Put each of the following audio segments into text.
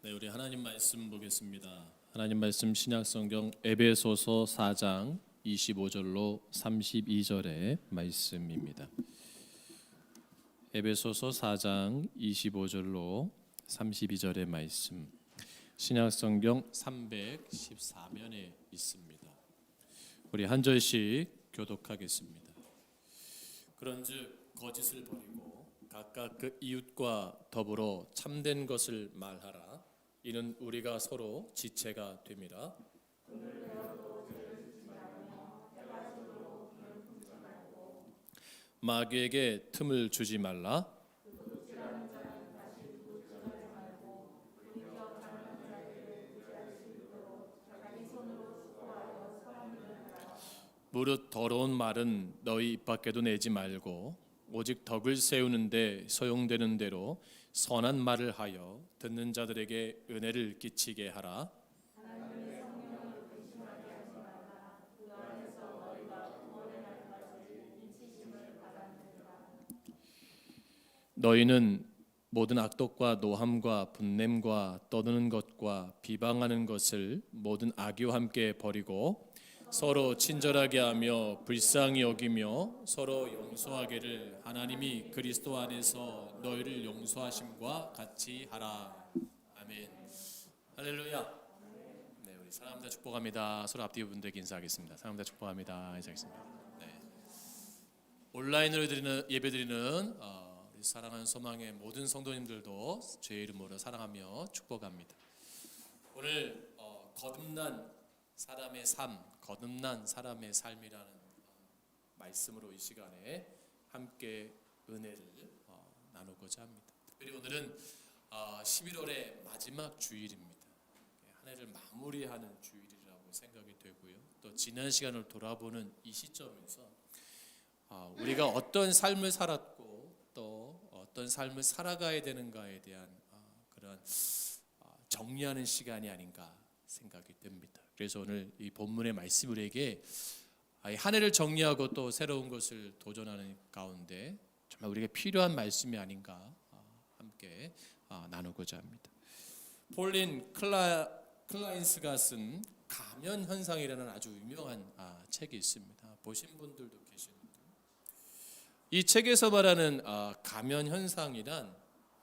네, 우리 하나님 말씀 보겠습니다. 하나님 말씀 신약성경 에베소서 4장 25절로 32절의 말씀입니다. 에베소서 4장 25절로 32절의 말씀. 신약성경 314면에 있습니다. 우리 한 절씩 교독하겠습니다. 그런즉 거짓을 버리고 각각 그 이웃과 더불어 참된 것을 말하라. 이는 우리가 서로 지체가 됨이라. 마귀에게 틈을 주지 말라. 무릇 더러운 말은 너희 입 밖에도 내지 말고 오직 덕을 세우는데 소용되는 대로 선한 말을 하여 듣는 자들에게 은혜를 끼치게 하라. 너희는 모든 악독과 노함과 분냄과 떠드는 것과 비방하는 것을 모든 악의와 함께 버리고 서로 친절하게 하며 불쌍히 여기며 서로 용서하기를 하나님이 그리스도 안에서 너희를 용서하심과 같이 하라. 아멘. 할렐루야. 네, 우리 사랑합니다 축복합니다. 서로 앞뒤 분들에게 인사하겠습니다. 사랑합니다 축복합니다. 인사하겠습니다. 네. 온라인으로 드리는 예배드리는 우리 사랑하는 소망의 모든 성도님들도 주의 이름으로 사랑하며 축복합니다. 오늘 거듭난 사람의 삶, 거듭난 사람의 삶이라는 말씀으로 이 시간에 함께 은혜를 나누고자 합니다. 특별히 오늘은 11월의 마지막 주일입니다. 한 해를 마무리하는 주일이라고 생각이 되고요. 또 지난 시간을 돌아보는 이 시점에서 우리가 어떤 삶을 살았고 또 어떤 삶을 살아가야 되는가에 대한 그런 정리하는 시간이 아닌가 생각이 됩니다. 그래서 오늘 이 본문의 말씀 우리에게 한 해를 정리하고 또 새로운 것을 도전하는 가운데 정말 우리에게 필요한 말씀이 아닌가 함께 나누고자 합니다. 폴린 클라인스가 쓴 가면 현상이라는 아주 유명한 책이 있습니다. 보신 분들도 계시는데 이 책에서 말하는 가면 현상이란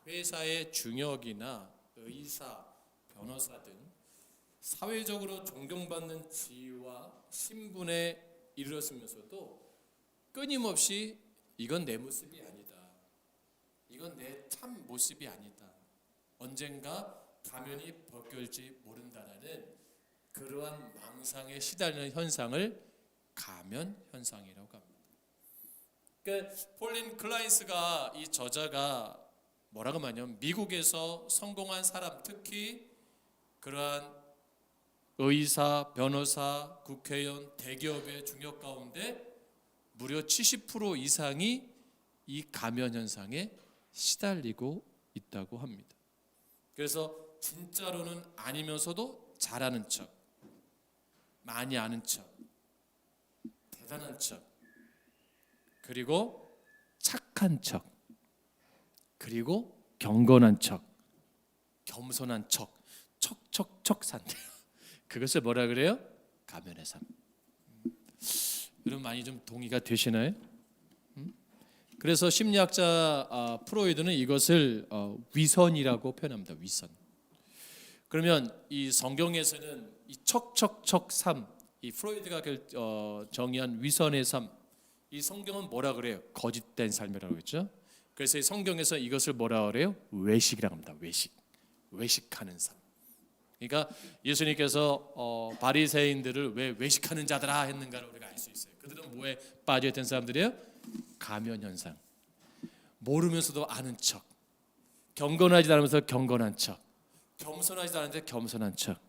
회사의 중역이나 의사, 변호사 등 사회적으로 존경받는 지위와 신분에 이르렀으면서도 끊임없이 이건 내 모습이 아니다. 이건 내 참 모습이 아니다. 언젠가 가면이 벗겨질지 모른다라는 그러한 망상에 시달리는 현상을 가면 현상이라고 합니다. 그러니까 폴린 클라인스가 이 저자가 뭐라고 말하냐면 미국에서 성공한 사람 특히 그러한 의사, 변호사, 국회의원, 대기업의 중역 가운데 무려 70% 이상이 이 가면 현상에 시달리고 있다고 합니다. 그래서 진짜로는 아니면서도 잘하는 척, 많이 아는 척, 대단한 척, 그리고 착한 척, 그리고 경건한 척, 겸손한 척, 척척척 산대요. 그것을 뭐라 그래요? 가면의 삶. 여러분 많이 좀 동의가 되시나요? 그래서 심리학자 프로이드는 이것을 위선이라고 표현합니다. 위선. 그러면 이 성경에서는 이 척척척 삶, 이 프로이드가 정의한 위선의 삶, 이 성경은 뭐라 그래요? 거짓된 삶이라고 했죠. 그래서 이 성경에서 이것을 뭐라 그래요? 외식이라고 합니다. 외식, 외식하는 삶. 그러니까 예수님께서 바리새인들을 왜 외식하는 자들아 했는가를 우리가 알 수 있어요. 그들은 뭐에 빠져있던 사람들이에요? 가면 현상. 모르면서도 아는 척, 경건하지 않으면서 경건한 척, 겸손하지 않은데 겸손한 척.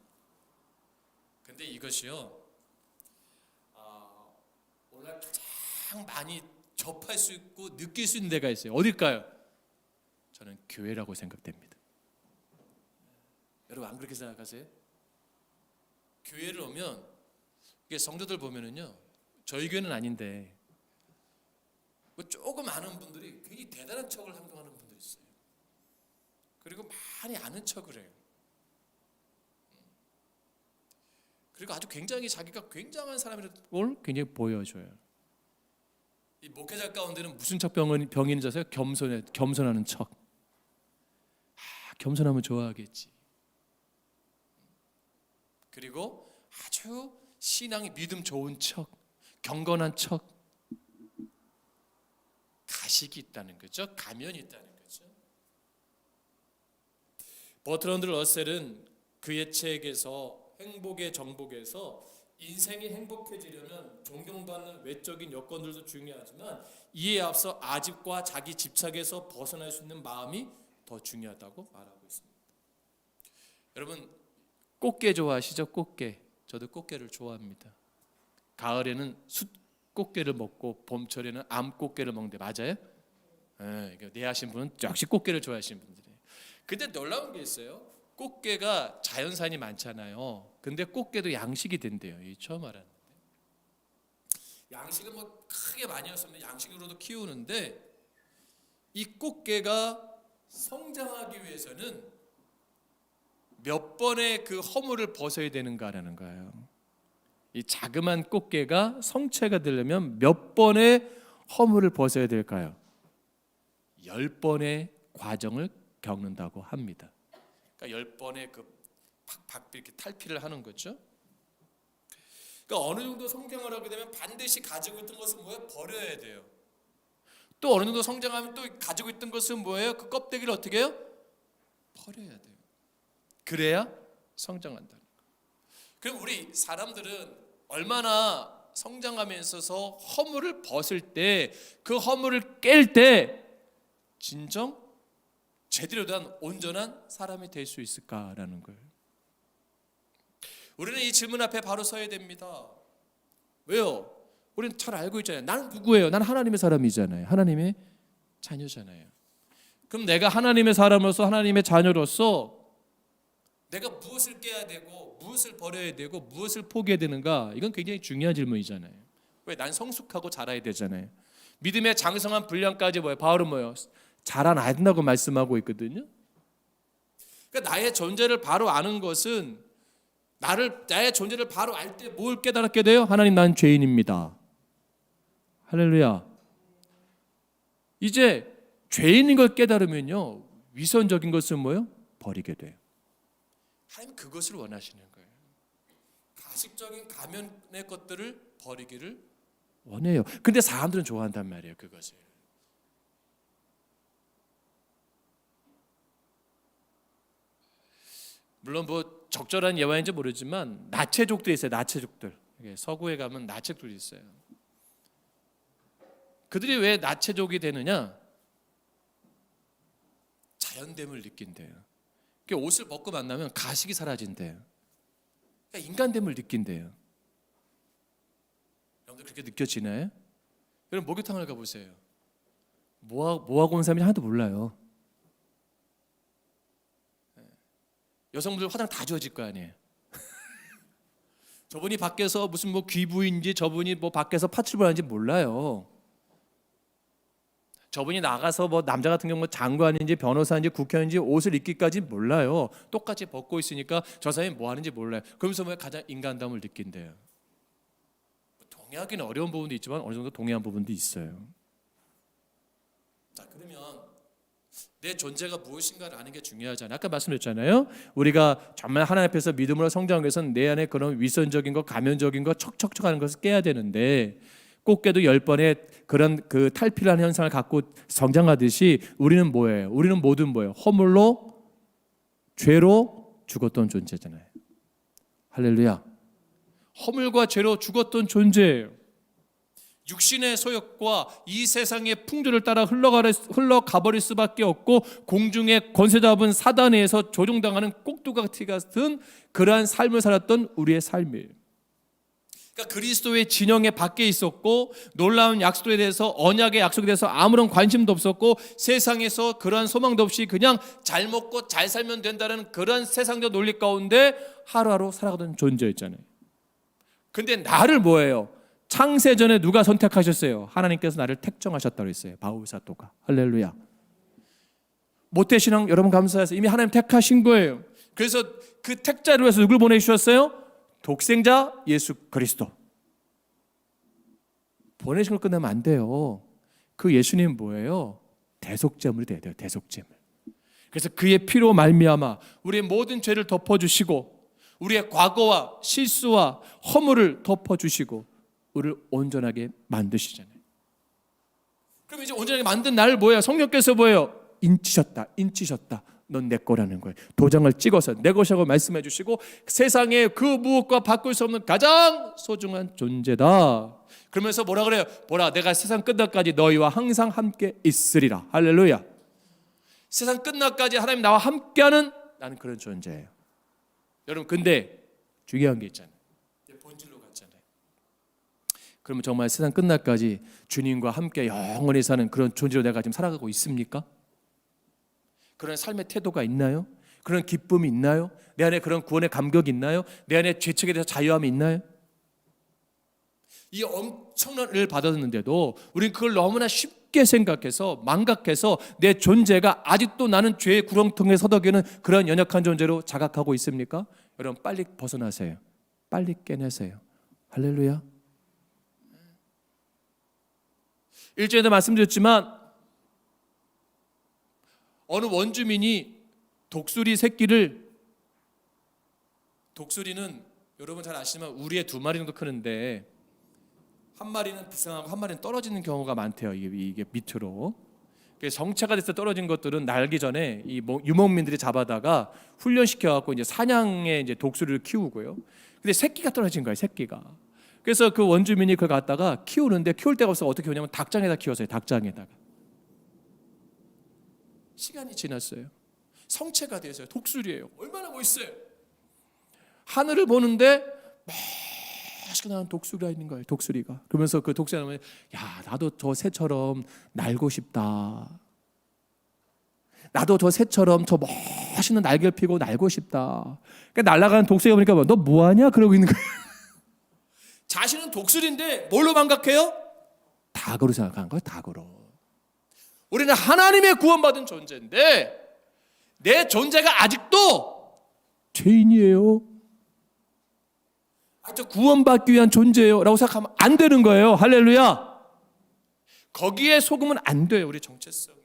근데 이것이요 오늘 가장 많이 접할 수 있고 느낄 수 있는 데가 있어요. 어딜까요? 저는 교회라고 생각됩니다. 여러분 안 그렇게 생각하세요? 교회를 오면 이게 성도들 보면은요, 저희 교회는 아닌데 뭐 조금 아는 분들이 굉장히 대단한 척을 행동하는 분들이 있어요. 그리고 많이 아는 척을 해요. 그리고 아주 굉장히 자기가 굉장한 사람이라는 걸 굉장히 보여줘요. 이 목회자 가운데는 무슨 척 병이 있는지 아세요? 겸손하는 척. 겸손하면 좋아하겠지. 그리고 아주 신앙이 믿음 좋은 척, 경건한 척. 가식이 있다는 거죠. 가면이 있다는 거죠. 버트런드 러셀은 그의 책에서 행복의 정복에서 인생이 행복해지려면 존경받는 외적인 여건들도 중요하지만 이에 앞서 아집과 자기 집착에서 벗어날 수 있는 마음이 더 중요하다고 말하고 있습니다. 여러분 꽃게 좋아하시죠? 꽃게. 저도 꽃게를 좋아합니다. 가을에는 숯꽃게를 먹고 봄철에는 암꽃게를 먹는데 맞아요? 네, 내하신 분은 역시 꽃게를 좋아하시는 분들이에요. 근데 놀라운 게 있어요. 꽃게가 자연산이 많잖아요. 근데 꽃게도 양식이 된대요. 이 처음 알았는데. 양식은 뭐 크게 많이 없으면 양식으로도 키우는데 이 꽃게가 성장하기 위해서는 몇 번의 그 허물을 벗어야 되는가라는 거예요. 이 자그만 꽃게가 성체가 되려면 몇 번의 허물을 벗어야 될까요? 10번의 과정을 겪는다고 합니다. 그러니까 10번의 그 팍팍 이렇게 탈피를 하는 거죠. 그러니까 어느 정도 성장을 하게 되면 반드시 가지고 있던 것은 뭐예요? 버려야 돼요. 또 어느 정도 성장하면 또 가지고 있던 것은 뭐예요? 그 껍데기를 어떻게 해요? 버려야 돼요. 그래야 성장한다는 거예요. 그럼 우리 사람들은 얼마나 성장함에 있어서 허물을 벗을 때, 그 허물을 깰 때 진정 제대로 된 온전한 사람이 될 수 있을까라는 거예요. 우리는 이 질문 앞에 바로 서야 됩니다. 왜요? 우리는 잘 알고 있잖아요. 나는 누구예요? 나는 하나님의 사람이잖아요. 하나님의 자녀잖아요. 그럼 내가 하나님의 사람으로서, 하나님의 자녀로서 내가 무엇을 깨야 되고 무엇을 버려야 되고 무엇을 포기해야 되는가? 이건 굉장히 중요한 질문이잖아요. 왜? 난 성숙하고 자라야 되잖아요. 믿음의 장성한 분량까지 뭐예요? 바울은 뭐예요? 자라나야 된다고 말씀하고 있거든요. 그러니까 나의 존재를 바로 아는 것은 나의 존재를 바로 알 때 뭘 깨달았게 돼요? 하나님, 난 죄인입니다. 할렐루야. 이제 죄인인 걸 깨달으면요, 위선적인 것은 뭐예요? 버리게 돼요. 하나님 그것을 원하시는 거예요. 가식적인 가면의 것들을 버리기를 원해요. 근데 사람들은 좋아한단 말이에요, 그것을. 물론 뭐 적절한 예화인지 모르지만 나체족들이 있어요. 나체족들. 서구에 가면 나체족들이 있어요. 그들이 왜 나체족이 되느냐? 자연됨을 느낀대요. 옷을 벗고 만나면 가식이 사라진대요. 그러니까 인간됨을 느낀대요. 여러분들 그렇게 느껴지나요? 여러분 목욕탕을 가보세요. 뭐하고 온 사람이 하나도 몰라요. 여성분들 화장 다 지워질 거 아니에요. 저분이 밖에서 무슨 뭐 귀부인지, 저분이 뭐 밖에서 파출부 하는지 몰라요. 저분이 나가서 뭐 남자 같은 경우 장관인지 변호사인지 국회의원인지 옷을 입기까지 몰라요. 똑같이 벗고 있으니까 저 사람이 뭐 하는지 몰라요. 그러면서 뭐 가장 인간담을 느낀대요. 동의하기는 어려운 부분도 있지만 어느 정도 동의한 부분도 있어요. 자, 그러면 내 존재가 무엇인가를 아는 게 중요하잖아요. 아까 말씀드렸잖아요. 우리가 정말 하나님 앞에서 믿음으로 성장하기 위해서는 내 안에 그런 위선적인 것, 가면적인 것, 척척척하는 것을 깨야 되는데, 꽃게도 10번의 그런 그 탈피라는 현상을 갖고 성장하듯이 우리는 뭐예요? 우리는 모두 뭐예요? 허물로, 죄로 죽었던 존재잖아요. 할렐루야. 허물과 죄로 죽었던 존재예요. 육신의 소욕과 이 세상의 풍조를 따라 흘러가버릴 수밖에 없고 공중의 권세 잡은 사단에 의해서 조종당하는 꼭두각시 같은 그러한 삶을 살았던 우리의 삶이에요. 그러니까 그리스도의 진영에 밖에 있었고 놀라운 약속에 대해서, 언약의 약속에 대해서 아무런 관심도 없었고 세상에서 그러한 소망도 없이 그냥 잘 먹고 잘 살면 된다는 그런 세상적 논리 가운데 하루하루 살아가던 존재였잖아요. 근데 나를 뭐예요? 창세전에 누가 선택하셨어요? 하나님께서 나를 택정하셨다고 했어요. 바울 사도가. 할렐루야. 모태신앙 여러분 감사해서 이미 하나님 택하신 거예요. 그래서 그 택자를 위해서 누굴 보내주셨어요? 독생자 예수 그리스도. 보내신 걸 끝나면 안 돼요. 그 예수님 뭐예요? 대속제물이 돼야 돼요. 대속제물. 그래서 그의 피로 말미암아 우리의 모든 죄를 덮어주시고 우리의 과거와 실수와 허물을 덮어주시고 우리를 온전하게 만드시잖아요. 그럼 이제 온전하게 만든 나를 뭐예요? 성령께서 뭐예요? 인치셨다. 넌 내 거라는 거예요. 도장을 찍어서 내 것이라고 말씀해 주시고 세상에 그 무엇과 바꿀 수 없는 가장 소중한 존재다. 그러면서 뭐라 그래요? 보라, 내가 세상 끝날까지 너희와 항상 함께 있으리라. 할렐루야. 세상 끝날까지 하나님 나와 함께하는 나는 그런 존재예요. 여러분, 근데 중요한 게 있잖아요. 본질로 갔잖아요. 그러면 정말 세상 끝날까지 주님과 함께 영원히 사는 그런 존재로 내가 지금 살아가고 있습니까? 그런 삶의 태도가 있나요? 그런 기쁨이 있나요? 내 안에 그런 구원의 감격이 있나요? 내 안에 죄책에 대해서 자유함이 있나요? 이 엄청난 은혜를 받았는데도 우리는 그걸 너무나 쉽게 생각해서 망각해서 내 존재가 아직도 나는 죄의 구렁텅이에 서덕이는 그런 연약한 존재로 자각하고 있습니까? 여러분, 빨리 벗어나세요. 빨리 깨내세요. 할렐루야. 일전에도 말씀드렸지만 어느 원주민이 독수리는 여러분 잘 아시지만 우리의 2마리 정도 크는데 한 마리는 비상하고 한 마리는 떨어지는 경우가 많대요. 이게 밑으로. 정체가 돼서 떨어진 것들은 날기 전에 이 유목민들이 잡아다가 훈련시켜갖고 이제 사냥에 이제 독수리를 키우고요. 근데 새끼가 떨어진 거예요. 새끼가. 그래서 그 원주민이 그걸 갖다가 키우는데 키울 데가 없어서 어떻게 하냐면 닭장에다 키웠어요. 닭장에다가. 시간이 지났어요. 성체가 됐어요. 독수리예요. 얼마나 멋있어요. 하늘을 보는데 멋있게 나는 독수리가 있는 거예요. 독수리가. 그러면서 그 독수리가 하면 야, 나도 저 새처럼 날고 싶다. 나도 저 새처럼 저 멋있는 날개를 피고 날고 싶다. 그러니까 날아가는 독수리가 보니까 너 뭐하냐? 그러고 있는 거예요. 자신은 독수리인데 뭘로 망각해요? 닭으로 생각하는 거예요. 닭으로. 우리는 하나님의 구원받은 존재인데 내 존재가 아직도 죄인이에요. 아직도 구원받기 위한 존재예요 라고 생각하면 안 되는 거예요. 할렐루야. 거기에 속으면 안 돼요. 우리 정체성이.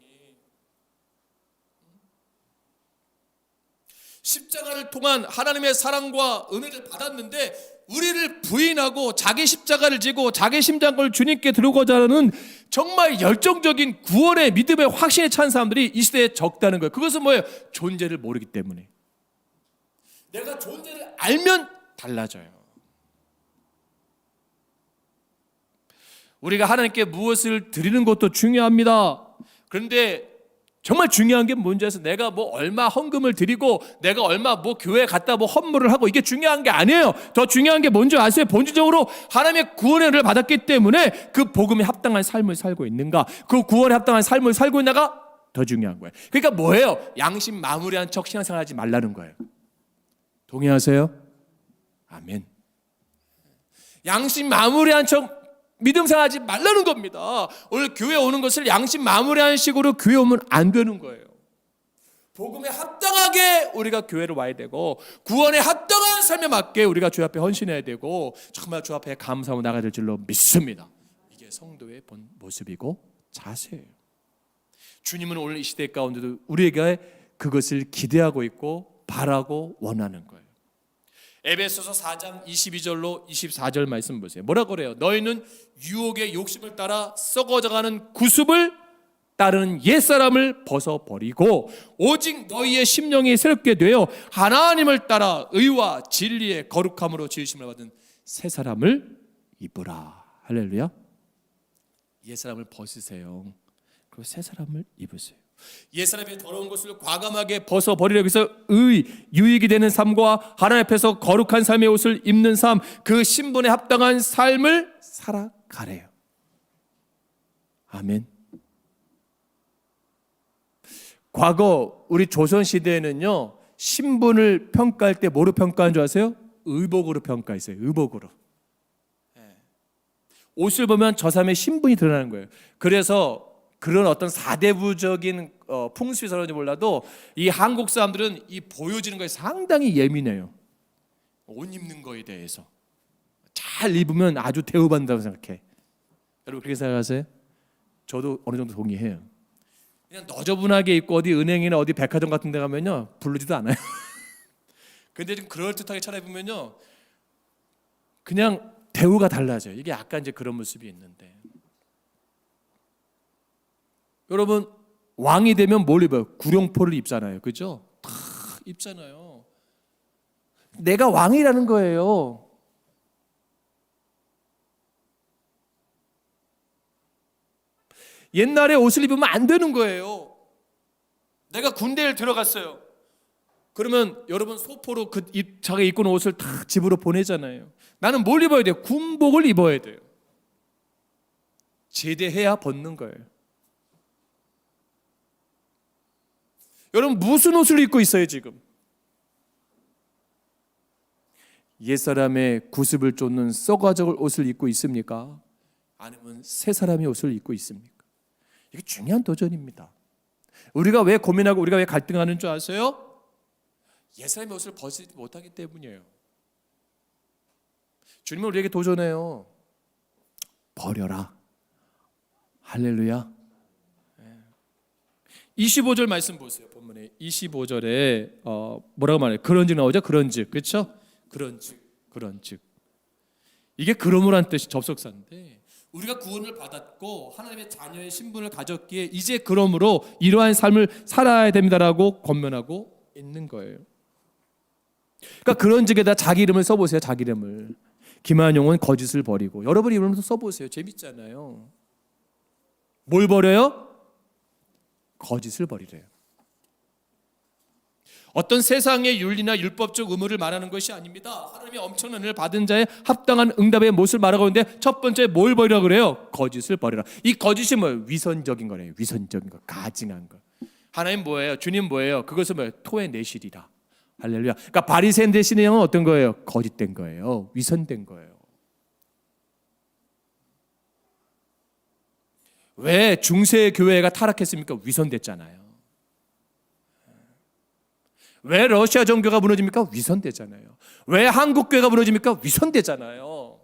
십자가를 통한 하나님의 사랑과 은혜를 받았는데 우리를 부인하고 자기 십자가를 지고 자기 심장을 주님께 들고자 하는 정말 열정적인 구원의 믿음의 확신에 찬 사람들이 이 시대에 적다는 거예요. 그것은 뭐예요? 존재를 모르기 때문에. 내가 존재를 알면 달라져요. 우리가 하나님께 무엇을 드리는 것도 중요합니다. 그런데 정말 중요한 게 뭔지 해서 내가 뭐 얼마 헌금을 드리고 내가 얼마 뭐 교회에 갔다 뭐 헌물을 하고 이게 중요한 게 아니에요. 더 중요한 게 뭔지 아세요? 본질적으로 하나님의 구원의 은혜를 받았기 때문에 그 복음에 합당한 삶을 살고 있는가, 그 구원에 합당한 삶을 살고 있나가 더 중요한 거예요. 그러니까 뭐예요? 양심 마무리한 척 신앙생활 하지 말라는 거예요. 동의하세요? 아멘. 양심 마무리한 척 믿음 생활하지 말라는 겁니다. 오늘 교회 오는 것을 양심 마무리하는 식으로 교회 오면 안 되는 거예요. 복음에 합당하게 우리가 교회로 와야 되고 구원에 합당한 삶에 맞게 우리가 주 앞에 헌신해야 되고 정말 주 앞에 감사하고 나가야 될 줄로 믿습니다. 이게 성도의 본 모습이고 자세예요. 주님은 오늘 이 시대 가운데도 우리에게 그것을 기대하고 있고 바라고 원하는 거예요. 에베소서 4장 22절로 24절 말씀 보세요. 뭐라고 그래요? 너희는 유혹의 욕심을 따라 썩어져가는 구습을 따르는 옛사람을 벗어버리고 오직 너희의 심령이 새롭게 되어 하나님을 따라 의와 진리의 거룩함으로 지으심을 받은 새 사람을 입으라. 할렐루야. 옛사람을 벗으세요. 그리고 새 사람을 입으세요. 옛사람의 더러운 것을 과감하게 벗어버리려고 해서 유익이 되는 삶과 하나님 앞에서 거룩한 삶의 옷을 입는 삶, 그 신분에 합당한 삶을 살아가래요. 아멘. 과거 우리 조선시대에는요, 신분을 평가할 때 뭐로 평가한 줄 아세요? 의복으로 평가했어요. 의복으로. 옷을 보면 저 사람의 신분이 드러나는 거예요. 그래서 그런 어떤 사대부적인 풍습이서는지 몰라도 이 한국 사람들은 이 보여지는 것에 상당히 예민해요. 옷 입는 거에 대해서 잘 입으면 아주 대우받는다고 생각해. 여러분 그렇게 생각하세요? 저도 어느 정도 동의해요. 그냥 너저분하게 입고 어디 은행이나 어디 백화점 같은 데 가면요 부르지도 않아요. 근데 좀 그럴듯하게 차려입으면요 그냥 대우가 달라져요. 이게 약간 이제 그런 모습이 있는데, 여러분 왕이 되면 뭘 입어요? 구룡포를 입잖아요. 그죠? 다 입잖아요. 내가 왕이라는 거예요. 옛날에 옷을 입으면 안 되는 거예요. 내가 군대에 들어갔어요. 그러면 여러분 소포로 자기가 입고 있는 옷을 다 집으로 보내잖아요. 나는 뭘 입어야 돼요? 군복을 입어야 돼요. 제대해야 벗는 거예요. 여러분 무슨 옷을 입고 있어요 지금? 옛사람의 구습을 쫓는 썩어져갈 옷을 입고 있습니까? 아니면 새 사람의 옷을 입고 있습니까? 이게 중요한 도전입니다. 우리가 왜 고민하고 우리가 왜 갈등하는 줄 아세요? 옛사람의 옷을 벗지 못하기 때문이에요. 주님은 우리에게 도전해요. 버려라. 할렐루야. 25절 말씀 보세요. 본문에 25절에 뭐라고 말해요? 그런즉 나오죠? 그런즉. 그렇죠? 그런즉. 이게 그러므란 뜻이 접속사인데, 우리가 구원을 받았고 하나님의 자녀의 신분을 가졌기에 이제 그러므로 이러한 삶을 살아야 됩니다라고 권면하고 있는 거예요. 그러니까 그런즉에다 자기 이름을 써보세요. 자기 이름을. 김한용은 거짓을 버리고, 여러분 이름도 써보세요. 재밌잖아요. 뭘 버려요? 거짓을 버리래요. 어떤 세상의 윤리나 율법적 의무를 말하는 것이 아닙니다. 하나님의 엄청난 은혜를 받은 자의 합당한 응답의 모습을 말하고 있는데, 첫 번째 뭘 버리라 그래요? 거짓을 버리라. 이 거짓이 뭐예요? 위선적인 거래요. 위선적인 거, 가증한 거. 하나님 뭐예요? 주님 뭐예요? 그것은 뭐예요? 토해내시리라. 할렐루야. 그러니까 바리새인 되시는 영은 어떤 거예요? 거짓된 거예요. 위선된 거예요. 왜 중세 교회가 타락했습니까? 위선됐잖아요. 왜 러시아 종교가 무너집니까? 위선되잖아요. 왜 한국 교회가 무너집니까? 위선되잖아요.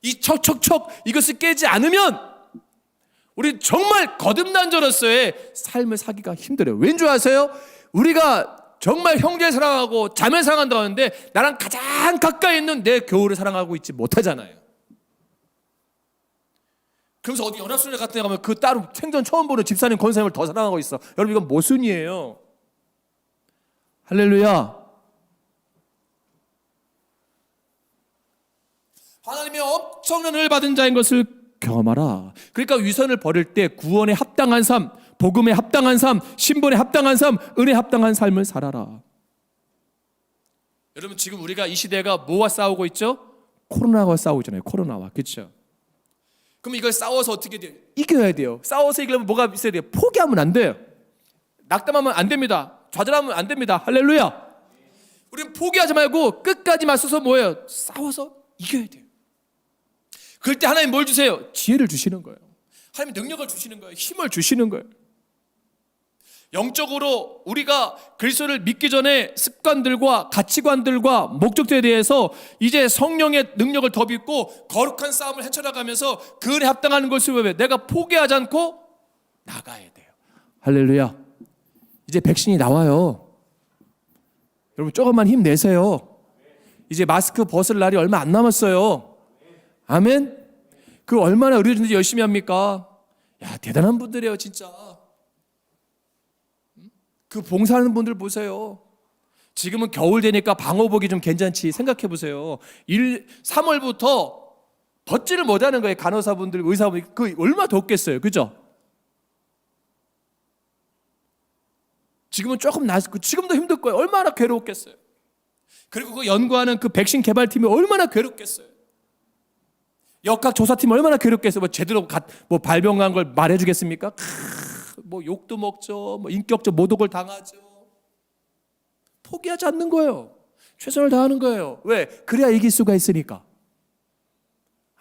이 척척척 이것을 깨지 않으면 우리 정말 거듭난자로서의 삶을 사기가 힘들어요. 왠 줄 아세요? 우리가 정말 형제를 사랑하고 자매를 사랑한다고 하는데 나랑 가장 가까이 있는 내 교우를 사랑하고 있지 못하잖아요. 그래서 어디 연합순회 같은 데 가면 그 따로 생전 처음 보는 집사님 권사님을 더 사랑하고 있어. 여러분 이건 모순이에요. 할렐루야. 하나님의 엄청난 은혜를 받은 자인 것을 경험하라. 그러니까 위선을 버릴 때 구원에 합당한 삶, 복음에 합당한 삶, 신분에 합당한 삶, 은혜에 합당한 삶을 살아라. 여러분 지금 우리가 이 시대가 뭐와 싸우고 있죠? 코로나와 싸우잖아요. 코로나와. 그렇죠? 그럼 이걸 싸워서 어떻게 돼요? 이겨야 돼요. 싸워서 이기려면 뭐가 있어야 돼요? 포기하면 안 돼요. 낙담하면 안 됩니다. 좌절하면 안 됩니다. 할렐루야. 우리는 포기하지 말고 끝까지 맞서서 뭐예요? 싸워서 이겨야 돼요. 그럴 때 하나님 뭘 주세요? 지혜를 주시는 거예요. 하나님 능력을 주시는 거예요. 힘을 주시는 거예요. 영적으로 우리가 그리스도를 믿기 전에 습관들과 가치관들과 목적들에 대해서 이제 성령의 능력을 더 믿고 거룩한 싸움을 헤쳐나가면서 그 은혜에 합당한 것을 왜 내가 포기하지 않고 나가야 돼요. 할렐루야. 이제 백신이 나와요. 여러분 조금만 힘내세요. 이제 마스크 벗을 날이 얼마 안 남았어요. 아멘. 그 얼마나 의료진들이 열심히 합니까? 야 대단한 분들이에요 진짜. 그 봉사하는 분들 보세요. 지금은 겨울 되니까 방호복이 좀 괜찮지 생각해 보세요. 3월부터 벗지를 못하는 거예요. 간호사분들, 의사분들. 그 얼마나 덥겠어요. 그죠? 지금은 조금 나았고 지금도 힘들 거예요. 얼마나 괴로웠겠어요. 그리고 그 연구하는 그 백신 개발팀이 얼마나 괴롭겠어요. 역학조사팀이 얼마나 괴롭겠어요. 뭐 제대로 뭐 발병한 걸 말해주겠습니까? 뭐 욕도 먹죠. 뭐 인격적 모독을 당하죠. 포기하지 않는 거예요. 최선을 다하는 거예요. 왜? 그래야 이길 수가 있으니까.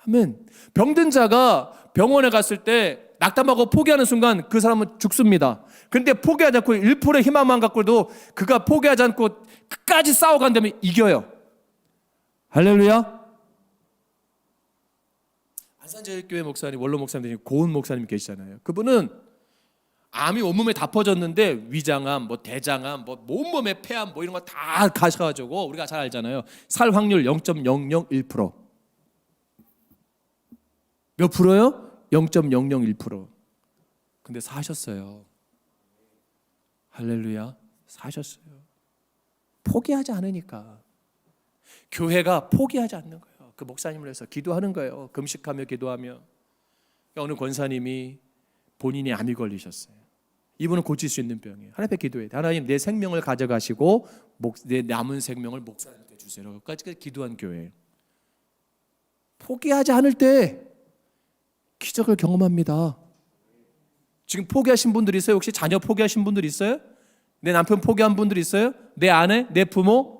아멘. 병든 자가 병원에 갔을 때 낙담하고 포기하는 순간 그 사람은 죽습니다. 그런데 포기하지 않고 1%의 희망만 갖고도 그가 포기하지 않고 끝까지 싸워간다면 이겨요. 할렐루야. 안산제일교회 목사님, 원로 목사님, 고은 목사님 계시잖아요. 그분은 암이 온몸에 다 퍼졌는데 위장암, 뭐 대장암, 뭐 온몸에 폐암, 뭐 이런 거 다 가셔가지고 우리가 잘 알잖아요. 살 확률 0.001%. 몇 프로요? 0.001%. 근데 사셨어요. 할렐루야. 사셨어요. 포기하지 않으니까. 교회가 포기하지 않는 거예요. 그 목사님을 위해서 기도하는 거예요. 금식하며 기도하며. 어느 권사님이 본인이 암이 걸리셨어요. 이분은 고칠 수 있는 병이에요. 하나님 앞에 기도해야 돼. 하나님 내 생명을 가져가시고 내 남은 생명을 목사님께 주세요. 까지 기도한 교회예요. 포기하지 않을 때 기적을 경험합니다. 지금 포기하신 분들 있어요? 혹시 자녀 포기하신 분들 있어요? 내 남편 포기한 분들 있어요? 내 아내, 내 부모?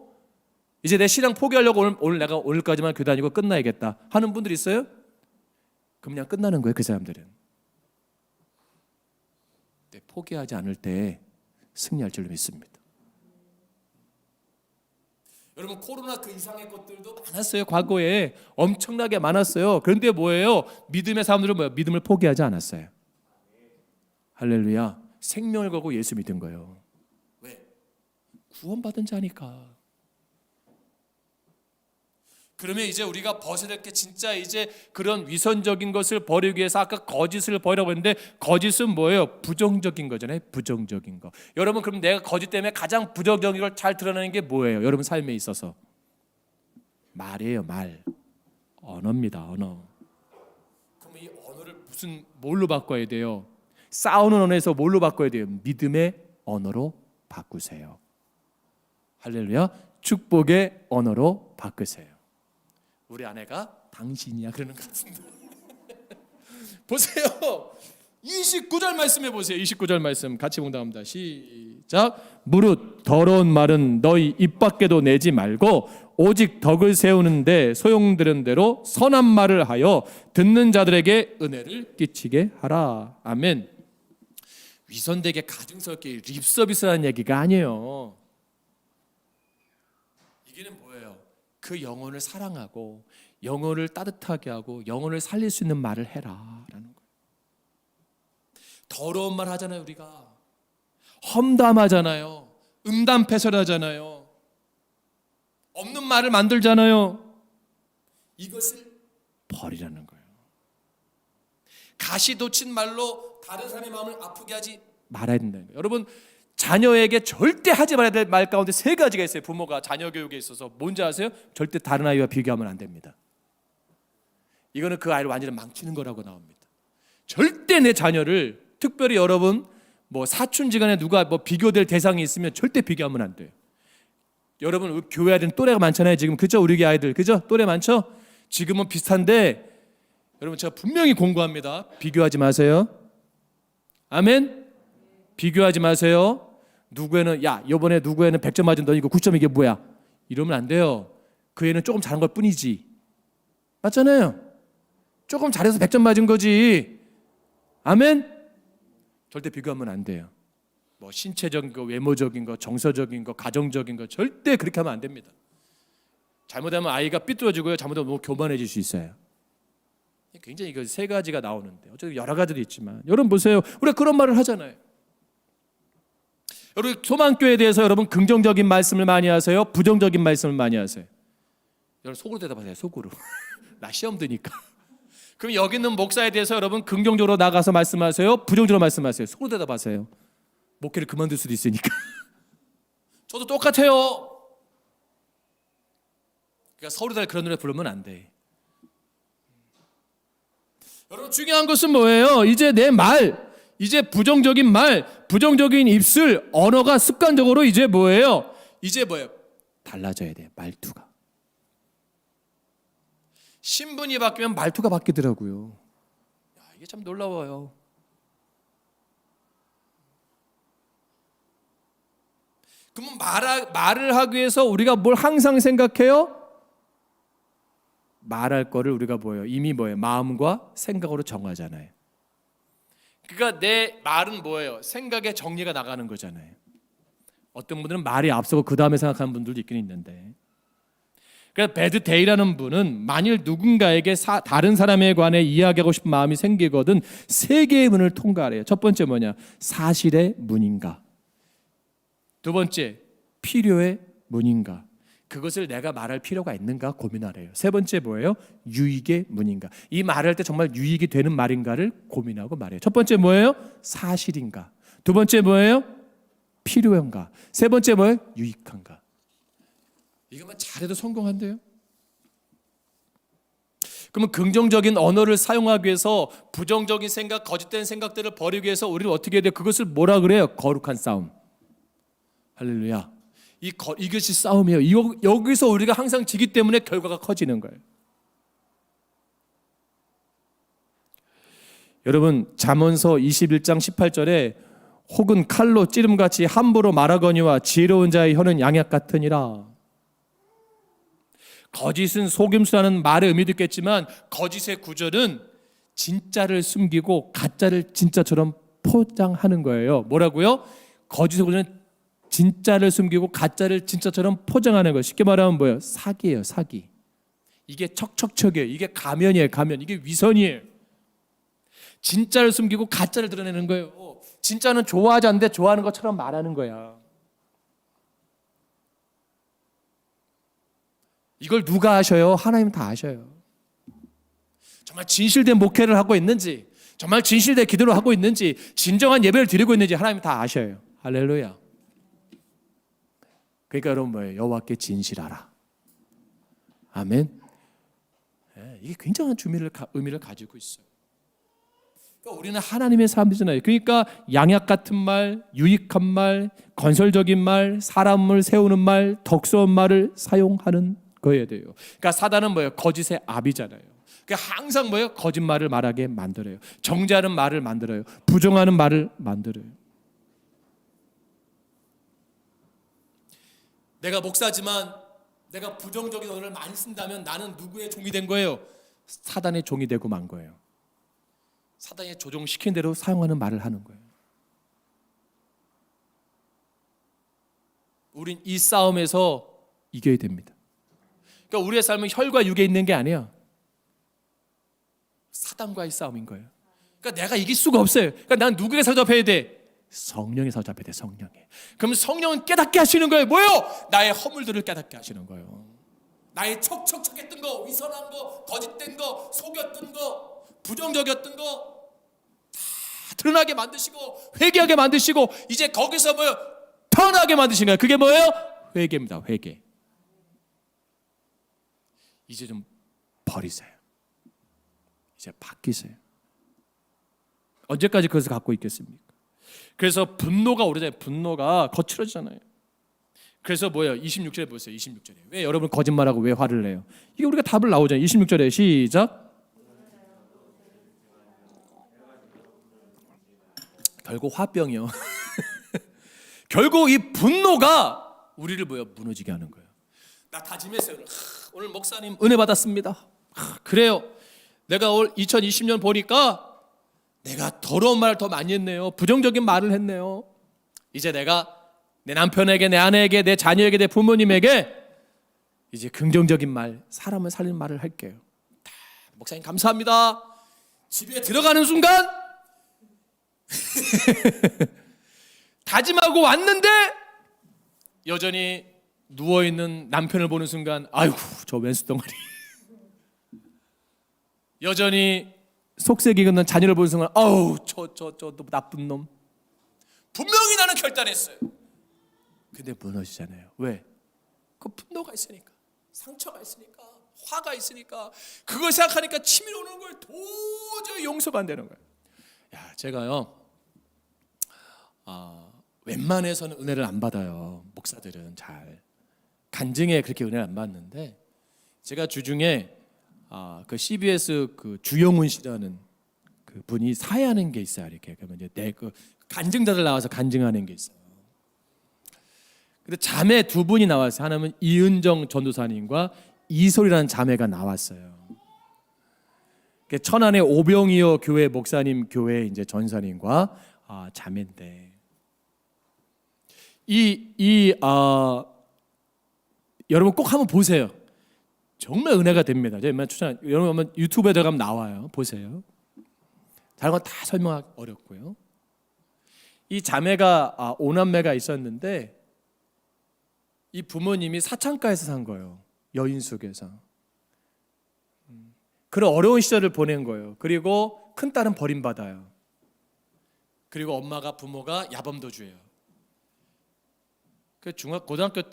이제 내 신앙 포기하려고 오늘 내가 오늘까지만 교회 다니고 끝나야겠다 하는 분들 있어요? 그럼 그냥 끝나는 거예요. 그 사람들은. 포기하지 않을 때 승리할 줄로 믿습니다. 여러분 코로나 그 이상의 것들도 많았어요. 과거에 엄청나게 많았어요. 그런데 뭐예요? 믿음의 사람들은 뭐예요? 믿음을 포기하지 않았어요. 할렐루야. 생명을 걸고 예수 믿은 거예요. 왜? 구원받은 자니까. 그러면 이제 우리가 벗어날 게 진짜 이제 그런 위선적인 것을 버리기 위해서 아까 거짓을 버리라고 했는데 거짓은 뭐예요? 부정적인 거잖아요. 부정적인 거. 여러분 그럼 내가 거짓 때문에 가장 부정적인 걸 잘 드러내는 게 뭐예요? 여러분 삶에 있어서 말이에요. 말. 언어입니다. 언어. 그럼 이 언어를 뭘로 바꿔야 돼요? 싸우는 언어에서 뭘로 바꿔야 돼요? 믿음의 언어로 바꾸세요. 할렐루야. 축복의 언어로 바꾸세요. 우리 아내가 당신이야 그러는 것 같은데. 보세요. 29절 말씀해 보세요. 29절 말씀 같이 봉독합니다. 시작. 무릇 더러운 말은 너희 입 밖에도 내지 말고 오직 덕을 세우는데 소용되는 대로 선한 말을 하여 듣는 자들에게 은혜를 끼치게 하라. 아멘. 위선되게 가증스럽게 립서비스라는 얘기가 아니에요. 이게는 뭐예요? 그 영혼을 사랑하고 영혼을 따뜻하게 하고 영혼을 살릴 수 있는 말을 해라 라는 거예요. 더러운 말 하잖아요. 우리가 험담하잖아요. 음담패설하잖아요. 없는 말을 만들잖아요. 이것을 버리라는 거예요. 가시돋친 말로 다른 사람의 마음을 아프게 하지 말아야 된다는 거예요. 여러분 자녀에게 절대 하지 말아야 될 말 가운데 세 가지가 있어요. 부모가 자녀 교육에 있어서 뭔지 아세요? 절대 다른 아이와 비교하면 안 됩니다. 이거는 그 아이를 완전히 망치는 거라고 나옵니다. 절대 내 자녀를 특별히 여러분 뭐 사촌지간에 누가 뭐 비교될 대상이 있으면 절대 비교하면 안 돼요. 여러분 교회 아이들은 또래가 많잖아요. 지금 그죠? 우리 아이들 그죠? 또래 많죠? 지금은 비슷한데 여러분 제가 분명히 공고합니다. 비교하지 마세요. 아멘. 비교하지 마세요. 누구에는 야 이번에 누구에는 100점 맞은 너 이거 9점 이게 뭐야? 이러면 안 돼요. 그 애는 조금 잘한 것 뿐이지. 맞잖아요. 조금 잘해서 100점 맞은 거지. 아멘. 절대 비교하면 안 돼요. 뭐 신체적인 거, 외모적인 거, 정서적인 거, 가정적인 거 절대 그렇게 하면 안 됩니다. 잘못하면 아이가 삐뚤어지고요. 잘못하면 너무 교만해질 수 있어요. 굉장히 이거 세 가지가 나오는데 어차피 여러 가지도 있지만 여러분 보세요. 우리가 그런 말을 하잖아요. 여러분 소망교회에 대해서 여러분 긍정적인 말씀을 많이 하세요? 부정적인 말씀을 많이 하세요? 여러분 속으로 대답하세요. 속으로. 나 시험 드니까. 그럼 여기 있는 목사에 대해서 여러분 긍정적으로 나가서 말씀하세요? 부정적으로 말씀하세요? 속으로 대답하세요. 목회를 그만둘 수도 있으니까. 저도 똑같아요. 그러니까 서울에 그런 노래 부르면 안 돼. 여러분 중요한 것은 뭐예요? 이제 내 말, 이제 부정적인 말, 부정적인 입술, 언어가 습관적으로 이제 뭐예요? 이제 뭐예요? 달라져야 돼. 말투가. 신분이 바뀌면 말투가 바뀌더라고요. 야, 이게 참 놀라워요. 그러면 말을 하기 위해서 우리가 뭘 항상 생각해요? 말할 거를 우리가 뭐예요? 이미 뭐예요? 마음과 생각으로 정하잖아요. 그러니까 내 말은 뭐예요? 생각의 정리가 나가는 거잖아요. 어떤 분들은 말이 앞서고 그 다음에 생각하는 분들도 있긴 있는데, 그러니까 배드 데이라는 분은 만일 누군가에게 다른 사람에 관해 이야기하고 싶은 마음이 생기거든 세 개의 문을 통과하래요. 첫 번째 뭐냐? 사실의 문인가? 두 번째, 필요의 문인가? 그것을 내가 말할 필요가 있는가 고민하래요. 세 번째 뭐예요? 유익의 문인가? 이 말할 때 정말 유익이 되는 말인가를 고민하고 말해요. 첫 번째 뭐예요? 사실인가? 두 번째 뭐예요? 필요한가? 세 번째 뭐예요? 유익한가? 이것만 잘해도 성공한대요. 그러면 긍정적인 언어를 사용하기 위해서 부정적인 생각, 거짓된 생각들을 버리기 위해서 우리는 어떻게 해야 돼요? 그것을 뭐라 그래요? 거룩한 싸움. 할렐루야. 이것이 싸움이에요. 여기서 우리가 항상 지기 때문에 결과가 커지는 거예요. 여러분, 잠언서 21장 18절에 혹은 칼로 찌름같이 함부로 말하거니와 지혜로운 자의 혀는 양약 같으니라. 거짓은 속임수라는 말의 의미도 있겠지만 거짓의 구절은 진짜를 숨기고 가짜를 진짜처럼 포장하는 거예요. 뭐라고요? 거짓의 구절은 진짜를 숨기고 가짜를 진짜처럼 포장하는 거예요. 쉽게 말하면 뭐예요? 사기예요. 사기. 이게 척척척이에요. 이게 가면이에요. 가면. 이게 위선이에요. 진짜를 숨기고 가짜를 드러내는 거예요. 진짜는 좋아하지 않는데 좋아하는 것처럼 말하는 거야. 이걸 누가 아셔요? 하나님 다 아셔요. 정말 진실된 목회를 하고 있는지, 정말 진실된 기도를 하고 있는지, 진정한 예배를 드리고 있는지 하나님 다 아셔요. 할렐루야. 그러니까 여러분 뭐예요? 여호와께 진실하라. 아멘. 이게 굉장한 의미를 가지고 있어요. 그러니까 우리는 하나님의 사람들이잖아요. 그러니까 양약 같은 말, 유익한 말, 건설적인 말, 사람을 세우는 말, 덕스러운 말을 사용하는 거여야 돼요. 그러니까 사단은 뭐예요? 거짓의 압이잖아요. 그러니까 항상 뭐예요? 거짓말을 말하게 만들어요. 정죄하는 말을 만들어요. 부정하는 말을 만들어요. 내가 목사지만 내가 부정적인 언어를 많이 쓴다면 나는 누구의 종이 된 거예요? 사단의 종이 되고 만 거예요. 사단이 조종시킨 대로 사용하는 말을 하는 거예요. 우린 이 싸움에서 이겨야 됩니다. 그러니까 우리의 삶은 혈과 육에 있는 게 아니에요. 사단과의 싸움인 거예요. 그러니까 내가 이길 수가 없어요. 그러니까 난 누구에게 사로잡혀야 돼? 성령에 사로잡혀야 돼. 성령에. 그럼 성령은 깨닫게 하시는 거예요. 뭐요? 나의 허물들을 깨닫게 하시는 거예요. 나의 척척척했던 거, 위선한 거, 거짓된 거, 속였던 거, 부정적이었던 거 다 드러나게 만드시고 회개하게 만드시고 이제 거기서 뭐요? 편하게 만드신 거예요. 그게 뭐예요? 회개입니다. 회개. 이제 좀 버리세요. 이제 바뀌세요. 언제까지 그것을 갖고 있겠습니까? 그래서 분노가 오르잖아요. 분노가 거칠어지잖아요. 그래서 뭐예요? 26절에 보세요. 26절에 왜 여러분 거짓말하고 왜 화를 내요? 이게 우리가 답을 나오잖아요. 26절에 시작. 결국 화병이요. 결국 이 분노가 우리를 뭐예요? 무너지게 하는 거예요. 나 다짐했어요. 오늘 목사님 은혜 받았습니다. 그래요. 내가 올 2020년 보니까 내가 더러운 말을 더 많이 했네요. 부정적인 말을 했네요. 이제 내가 내 남편에게, 내 아내에게, 내 자녀에게, 내 부모님에게 이제 긍정적인 말, 사람을 살리는 말을 할게요. 목사님 감사합니다. 집에 들어가는 순간 다짐하고 왔는데 여전히 누워있는 남편을 보는 순간 아이고 저 왼수 덩어리. 여전히 속색이 긋는 자녀를 보는 순간 아우 저 나쁜 놈. 분명히 나는 결단했어요. 근데 무너지잖아요. 왜? 그 분노가 있으니까, 상처가 있으니까, 화가 있으니까, 그걸 생각하니까 치밀 오는 걸 도저히 용서가 안 되는 거예요. 야, 제가요 웬만해서는 은혜를 안 받아요. 목사들은 잘 간증에 그렇게 은혜를 안 받는데 제가 주중에 그 CBS 그 주영훈 씨라는 그 분이 사회하는 게 있어요. 이렇게 그러면 이제 내 그 간증자들 나와서 간증하는 게 있어요. 근데 자매 두 분이 나왔어요. 하나는 이은정 전도사님과 이솔이라는 자매가 나왔어요. 천안의 오병이어 교회 목사님 교회 이제 전사님과 자매인데 여러분 꼭 한번 보세요. 정말 은혜가 됩니다. 제가 추천. 여러분 한번 유튜브에 들어가면 나와요. 보세요. 다른 건 다 설명하기 어렵고요. 이 자매가 오남매가 있었는데 이 부모님이 사창가에서 산 거예요. 여인숙에서. 그런 어려운 시절을 보낸 거예요. 그리고 큰 딸은 버림받아요. 그리고 부모가 야범도주예요. 그 고등학교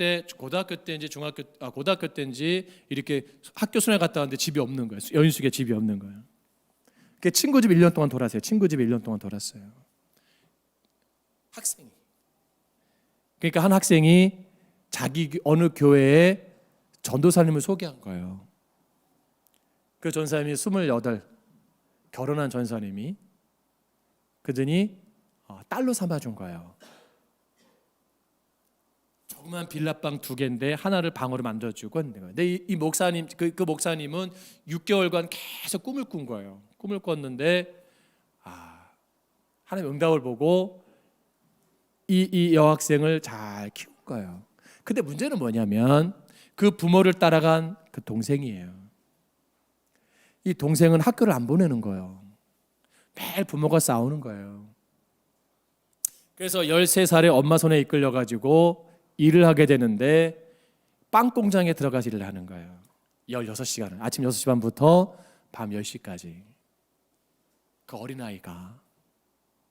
때인지 이렇게 학교 수련회 갔다 왔는데 집이 없는 거예요. 여인숙에 집이 없는 거예요. 그 친구 집 1년 동안 돌았어요. 친구 집 1년 동안 돌았어요. 학생이. 그러니까 한 학생이 자기 어느 교회에 전도사님을 소개한 거예요. 그 전사님이 28 결혼한 전사님이 그러더니 딸로 삼아준 거예요. 조그만 빌라방 2개인데 하나를 방으로 만들어주고 했는 거예요. 근데 이 목사님 그 목사님은 6개월간 계속 꿈을 꾼 거예요. 꿈을 꿨는데 하나님 응답을 보고 이 여학생을 잘 키운 거예요. 근데 문제는 뭐냐면 그 부모를 따라간 그 동생이에요. 이 동생은 학교를 안 보내는 거예요. 매일 부모가 싸우는 거예요. 그래서 13살에 엄마 손에 이끌려가지고 일을 하게 되는데 빵 공장에 들어가서 일을 하는 거예요. 16시간을. 아침 6시 반부터 밤 10시까지. 그 어린아이가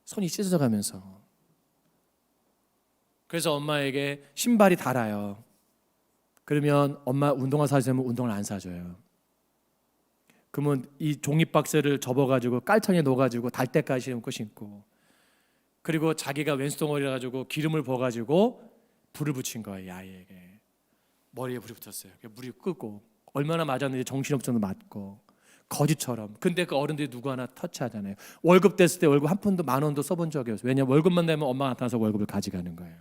손이 찢어져 가면서 그래서 엄마에게 신발이 닳아요. 그러면 엄마 운동화 사주면 운동을 안 사줘요. 그러면 이 종이박스를 접어가지고 깔창에 넣어가지고 닳 때까지 신고 그리고 자기가 왼수덩어리 가지고 기름을 부어가지고 불을 붙인 거예요. 이 아이에게 머리에 불이 붙었어요. 물이 끄고 얼마나 맞았는지 정신없어도 맞고 거지처럼. 근데 그 어른들이 누구 하나 터치하잖아요. 월급 뗐을 때 월급 한 푼도 10,000원도 써본 적이 없어요. 왜냐면 월급만 내면 엄마가 나타나서 월급을 가져가는 거예요.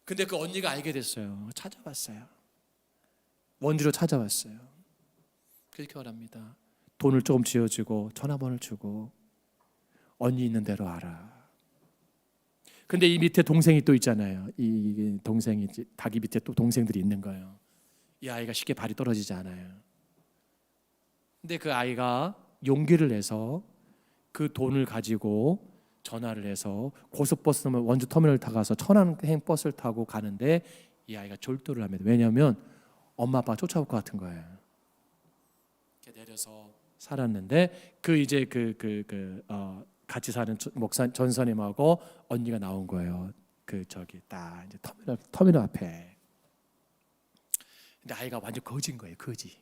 근데 그 언니가 알게 됐어요. 찾아왔어요. 원주로 찾아왔어요. 그렇게 말합니다. 돈을 조금 쥐어주고 전화번호를 주고 언니 있는 대로 알아. 근데 이 밑에 동생이 또 있잖아요. 이 동생이 자기 밑에 또 동생들이 있는 거예요. 이 아이가 쉽게 발이 떨어지지 않아요. 근데 그 아이가 용기를 내서 그 돈을 가지고 전화를 해서 고속버스 원주 터미널 타가서 천안행 버스를 타고 가는데 이 아이가 졸도를 합니다. 왜냐하면 엄마 아빠가 쫓아올 것 같은 거예요. 이렇게 내려서 살았는데 같이 사는 목사 전사님하고 언니가 나온 거예요. 딱 이제 터미널 앞에. 근데 아이가 완전 거지인 거예요. 거지.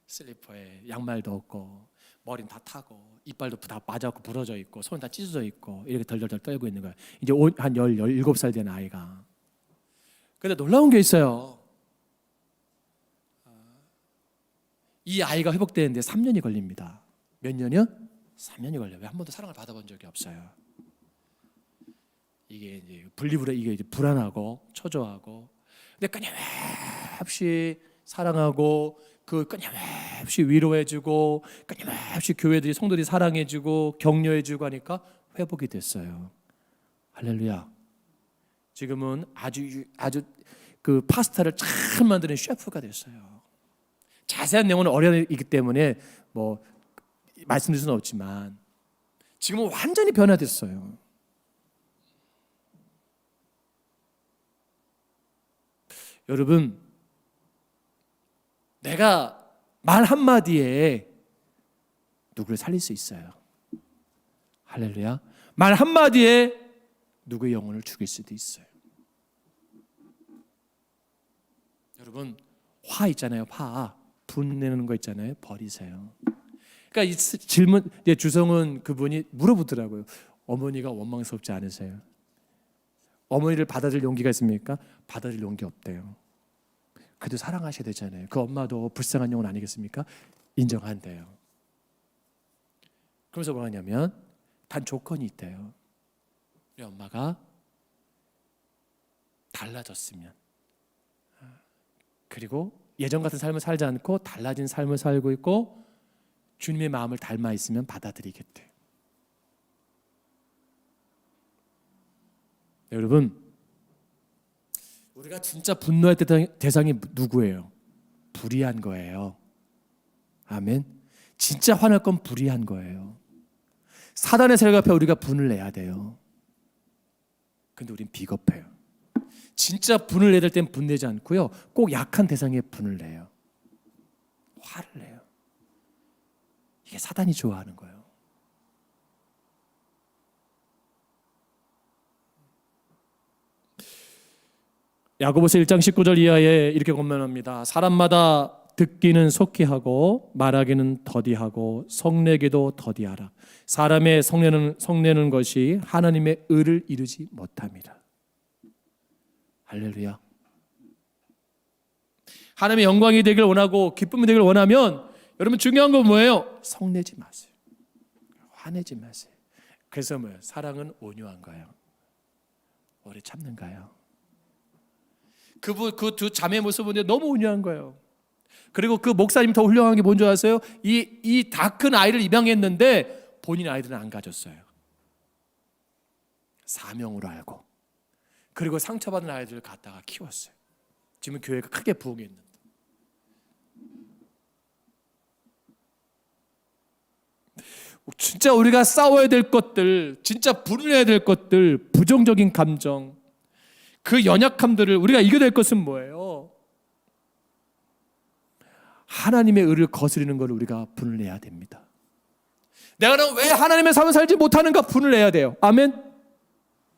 슬리퍼에 양말도 없고 머리는 다 타고 이빨도 다 맞아갖고 부러져 있고 손 다 찢어져 있고 이렇게 덜덜덜 떨고 있는 거예요. 이제 한 17살 된 아이가. 근데 놀라운 게 있어요. 이 아이가 회복되는데 3년이 걸립니다. 몇 년이요? 3년이 걸려요. 왜 한 번도 사랑을 받아본 적이 없어요. 이게 이제 이게 이제 불안하고 초조하고, 근데 끊임없이 사랑하고 끊임없이 위로해주고 끊임없이 교회들이 성도들이 사랑해주고 격려해주고 하니까 회복이 됐어요. 할렐루야. 지금은 아주 그 파스타를 잘 만드는 셰프가 됐어요. 자세한 내용은 어려이기 때문에 뭐 말씀드릴 수는 없지만 지금은 완전히 변화됐어요. 여러분, 내가 말 한마디에 누구를 살릴 수 있어요. 할렐루야. 말 한마디에 누구의 영혼을 죽일 수도 있어요. 여러분, 화 있잖아요. 분내는 거 있잖아요. 버리세요. 그러니까 이 질문, 주성은 그분이 물어보더라고요. 어머니가 원망스럽지 않으세요? 어머니를 받아들일 용기가 있습니까? 받아들일 용기 없대요. 그래도 사랑하셔야 되잖아요. 그 엄마도 불쌍한 영혼 아니겠습니까? 인정한대요. 그러면서 뭐 하냐면 단 조건이 있대요. 우리 엄마가 달라졌으면, 그리고 예전 같은 삶을 살지 않고 달라진 삶을 살고 있고, 주님의 마음을 닮아 있으면 받아들이겠대. 여러분, 우리가 진짜 분노의 대상이 누구예요? 불의한 거예요. 아멘. 진짜 화날 건 불의한 거예요. 사단의 세력 앞에 우리가 분을 내야 돼요. 근데 우린 비겁해요. 진짜 분을 내야 될 땐 분내지 않고요, 꼭 약한 대상에 분을 내요. 화를 내요. 이게 사단이 좋아하는 거예요. 야고보서 1장 19절 이하에 이렇게 권면합니다. 사람마다 듣기는 속히 하고 말하기는 더디하고 성내기도 더디하라. 사람의 성내는 것이 하나님의 의를 이루지 못합니다. 할렐루야. 하나님의 영광이 되길 원하고 기쁨이 되길 원하면 여러분 중요한 건 뭐예요? 성내지 마세요. 화내지 마세요. 그래서 뭐예요? 사랑은 온유한 거예요. 오래 참는 거예요. 그 두 자매의 모습을 보는데 너무 온유한 거예요. 그리고 그 목사님이 더 훌륭한 게 뭔지 아세요? 이 다 큰 아이를 입양했는데 본인 아이들은 안 가졌어요. 사명으로 알고. 그리고 상처받은 아이들을 갖다가 키웠어요. 지금 교회가 크게 부흥했는데. 진짜 우리가 싸워야 될 것들, 진짜 분해야 될 것들, 부정적인 감정, 그 연약함들을 우리가 이겨낼 것은 뭐예요? 하나님의 의를 거스르는 걸 우리가 분을 내야 됩니다. 내가 왜 하나님의 삶을 살지 못하는가 분을 내야 돼요. 아멘.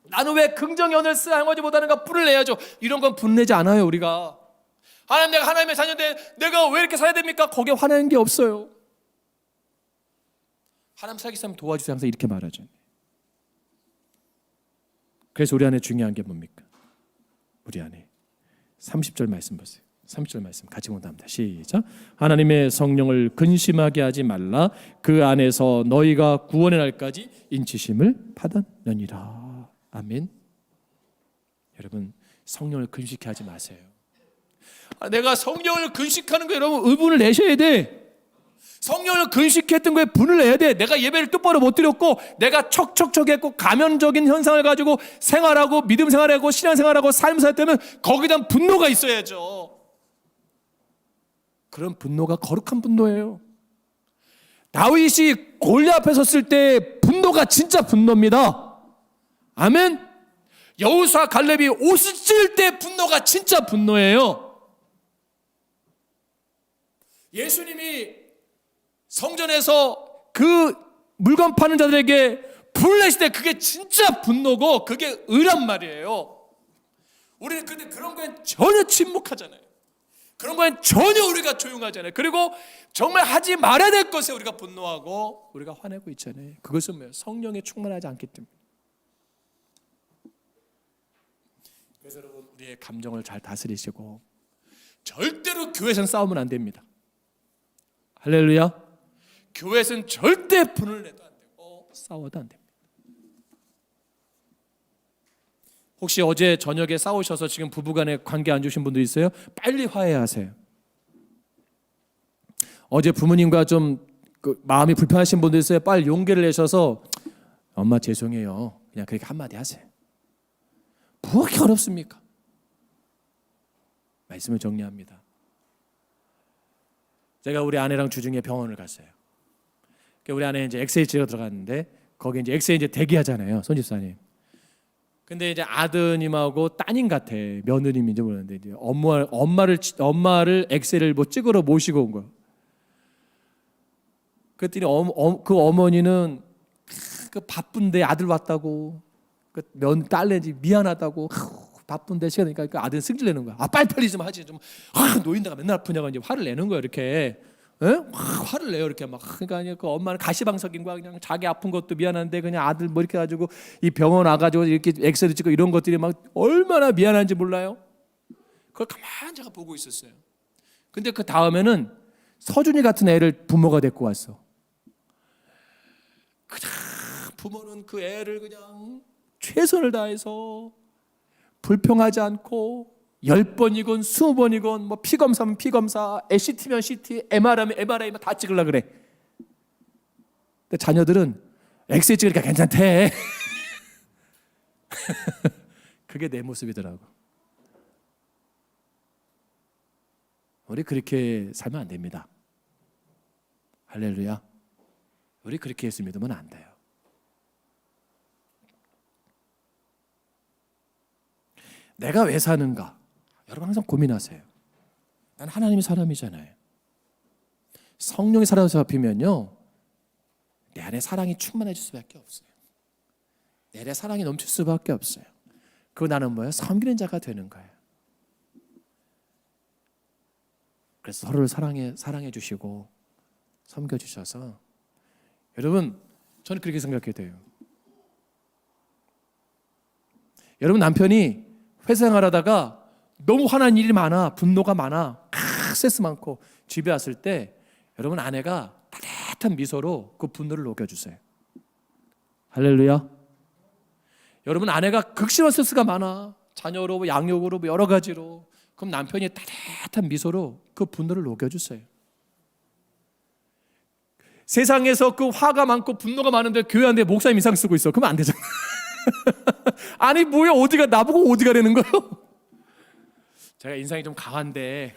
나는 왜 긍정의 언어를 사용하지 못하는가 분을 내야죠. 이런 건 분내지 않아요. 우리가 하나님, 내가 하나님의 자녀인데 내가 왜 이렇게 살아야 됩니까? 거기에 화내는 게 없어요. 하나님 살기 위해서 도와주세요. 항상 이렇게 말하죠. 그래서 우리 안에 중요한 게 뭡니까? 우리 안에 30절 말씀 보세요. 30절 말씀 같이 본답니다. 시작. 하나님의 성령을 근심하게 하지 말라. 그 안에서 너희가 구원의 날까지 인치심을 받았느니라. 아멘. 여러분, 성령을 근심케 하지 마세요. 내가 성령을 근심하는 거 여러분 의분을 내셔야 돼. 성령을 근심했던 거에 분을 내야 돼. 내가 예배를 똑바로 못 드렸고, 내가 척척척했고 가면적인 현상을 가지고 생활하고 믿음 생활하고 신앙생활하고 삶을 살 때면 거기에 대한 분노가 있어야죠. 그런 분노가 거룩한 분노예요. 다윗이 골리앗 앞에 섰을 때 분노가 진짜 분노입니다. 아멘. 여호수아 갈렙이 옷을 찢을 때 분노가 진짜 분노예요. 예수님이 성전에서 그 물건 파는 자들에게 불을 내실 때 그게 진짜 분노고 그게 의란 말이에요. 우리는 근데 그런 거엔 전혀 침묵하잖아요. 그런 거엔 전혀 우리가 조용하잖아요. 그리고 정말 하지 말아야 될 것에 우리가 분노하고 우리가 화내고 있잖아요. 그것은 뭐예요? 성령에 충만하지 않기 때문에. 그래서 여러분, 우리의 감정을 잘 다스리시고 절대로 교회에서는 싸우면 안 됩니다. 할렐루야. 교회에서는 절대 분을 내도 안 되고 싸워도 안 됩니다. 혹시 어제 저녁에 싸우셔서 지금 부부간에 관계 안 좋으신 분들 있어요? 빨리 화해하세요. 어제 부모님과 좀 마음이 불편하신 분들 있어요? 빨리 용기를 내셔서 엄마 죄송해요. 그냥 그렇게 한마디 하세요. 뭐가 어렵습니까? 말씀을 정리합니다. 제가 우리 아내랑 주중에 병원을 갔어요. 우리 아내 이제 엑스레이가 들어갔는데 거기 이제 엑스레이 이제 대기하잖아요, 손 집사님. 근데 이제 아드님하고 따님 같아, 며느님인지 모르는데 이제 엄마를 엑스레이를 뭐 찍으러 모시고 온 거야. 그랬더니 그 어머니는 그 바쁜데 아들 왔다고, 그 딸내지 미안하다고, 바쁜데 시간이니까 그 아들 승질 내는 거야. 빨리 좀 하지 좀. 노인네가 맨날 아프냐고 이제 화를 내는 거야 이렇게. 화를 내요 이렇게 막. 그러니까 그 엄마는 가시방석인 거야. 그냥 자기 아픈 것도 미안한데 그냥 아들 뭐 이렇게 가지고 이 병원 와가지고 이렇게 엑스레이 찍고 이런 것들이 막 얼마나 미안한지 몰라요. 그걸 가만히 제가 보고 있었어요. 근데 그 다음에는 서준이 같은 애를 부모가 데리고 왔어. 그냥 부모는 그 애를 그냥 최선을 다해서 불평하지 않고 10번이건 20번이건 뭐 피검사면 피검사, CT면 CT, MRI면 MRI면 다 찍으려고 그래. 근데 자녀들은 엑스에 찍으니까 괜찮대. 그게 내 모습이더라고. 우리 그렇게 살면 안 됩니다. 할렐루야. 우리 그렇게 예수 믿으면 안 돼요. 내가 왜 사는가? 여러분 항상 고민하세요. 난 하나님의 사람이잖아요. 성령이 살아서 잡히면요, 내 안에 사랑이 충만해질 수밖에 없어요. 내 안에 사랑이 넘칠 수밖에 없어요. 그거 나는 뭐예요? 섬기는 자가 되는 거예요. 그래서 서로를 사랑해 주시고 섬겨 주셔서, 여러분 저는 그렇게 생각해야 돼요. 여러분 남편이 회사 생활하다가 너무 화난 일이 많아, 분노가 많아, 스트레스 많고 집에 왔을 때 여러분 아내가 따뜻한 미소로 그 분노를 녹여주세요. 할렐루야. 여러분 아내가 극심한 스트레스가 많아, 자녀로 양육으로 여러 가지로, 그럼 남편이 따뜻한 미소로 그 분노를 녹여주세요. 세상에서 그 화가 많고 분노가 많은데 교회 안에 목사님 이상 쓰고 있어. 그러면 안 되잖아. 아니 뭐야, 어디가 나보고 어디 가라는 거예요? 제가 인상이 좀 강한데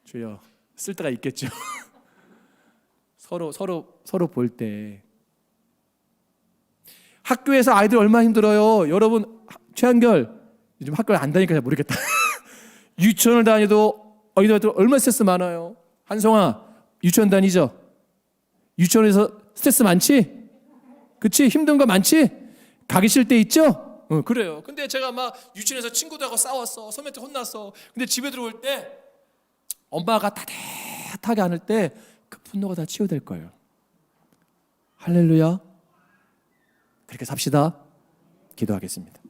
주여 쓸 때가 있겠죠. 서로 볼 때. 학교에서 아이들 얼마나 힘들어요. 여러분 최한결 요즘 학교를 안 다니니까 잘 모르겠다. 유치원을 다니도 어린이들 얼마나 스트레스 많아요. 한송아 유치원 다니죠? 유치원에서 스트레스 많지? 그치? 힘든 거 많지? 가기 싫을 때 있죠? 그래요. 근데 제가 막 유치원에서 친구들하고 싸웠어, 선배한테 혼났어. 근데 집에 들어올 때 엄마가 따뜻하게 안을 때 그 분노가 다 치유될 거예요. 할렐루야. 그렇게 삽시다. 기도하겠습니다.